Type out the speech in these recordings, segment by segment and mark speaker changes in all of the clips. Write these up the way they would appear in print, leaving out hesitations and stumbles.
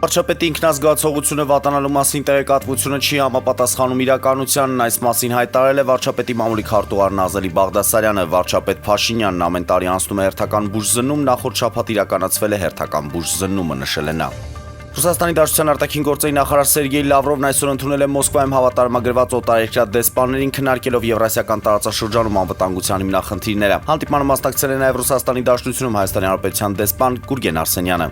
Speaker 1: Վարչապետի ինքնազգացողությունը վատանալու մասին տեղեկատվությունը չի համապատասխանում իրականությանն, այս մասին հայտարարել է վարչապետի մամուլի քարտուղար Նազելի Բաղդասարյանը։ Վարչապետ Փաշինյանն ամեն տարի անցնում է հերթական բուժզննում, նախորդ շաբաթ իրականացվել է հերթական բուժզննումը, նշել է նա։ Ռուսաստանի Դաշնության արտաքին գործերի նախարար Սերգեյ Լավրովն այսօր ընդունել է Մոսկվայում հավատարմագրված օտարերկրյա դեսպաններին, քննարկելով Եվրասիական տարածաշրջանում անվտանգության հիմնախնդիրները։ Հանդիպմանը մասնակցել է նաև Ռուսաստանի Դաշնությունում Հայաստանի Հանրապետության դեսպան Գուրգեն Արսենյանը։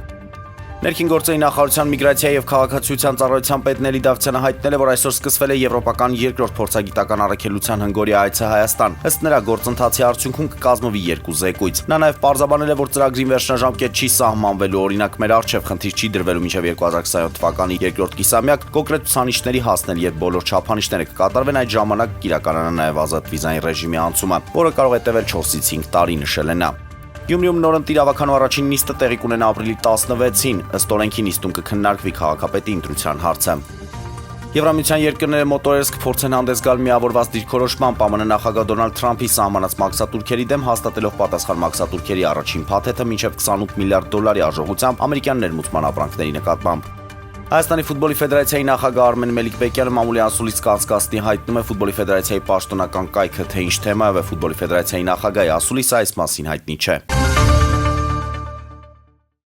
Speaker 1: Ներքին գործերի նախարարության միգրացիայի եւ քաղաքացիության ծառայության պետ Նելի Դավթյանը հայտնել է, որ այսօր սկսվել է եվրոպական երկրորդ փորձագիտական առաքելության հնգօրյա այցը Հայաստան։ Ըստ նրա, գործընթացի արդյունքում կկազմվի 2 զեկույց։ Նա նաև պարզաբանել է, որ ծրագրին վերջնաժամկետ չի սահմանվելու, օրինակ մեր առջև խնդիր չի դրվելու մինչև 2027 թվականի երկրորդ կիսամյակ կոնկրետ ցուցանիշների հասնել, երբ բոլոր չափանիշները կկատարվեն, այդ ժամանակ կիրականանա նաև ազատ վիզային ռեժիմի անցումը, որը կարող է տևել 4-ից 5 տարի, նշել է նա։ Գյումրիում նորընտիր ավականու առաջին նիստը տեղի կունենա ապրիլի 16-ին, ըստ օրենքի նիստում կքննարկվի քաղաքապետի ընտրության հարցը։ Եվրամիության երկրները մոտորերս կփորձեն հանդես գալ միավորված դիրքորոշմամբ ԱՄՆ նախագահ Դոնալդ Թրամփի սահմանած մաքսատուրքերի դեմ, հաստատելով պատասխան մաքսատուրքերի առաջին փաթեթը մինչև 28 միլիարդ դոլարի արժողությամբ ամերիկյան ներմուծման ապրանքների նկատմամբ։ Հայաստանի ֆուտբոլի ֆեդերացիայի նախագահ Արմեն Մելիք-Բեկյանը մամուլի անցուլից կանցկացնի հայտնում է ֆուտբոլի ֆեդերացիայի պաշտոնական կայքը, թե ինչ թեմայով է ֆուտբոլի ֆեդերացիայի նախագահի ասուլիսը, այս մասին հայտնի չէ։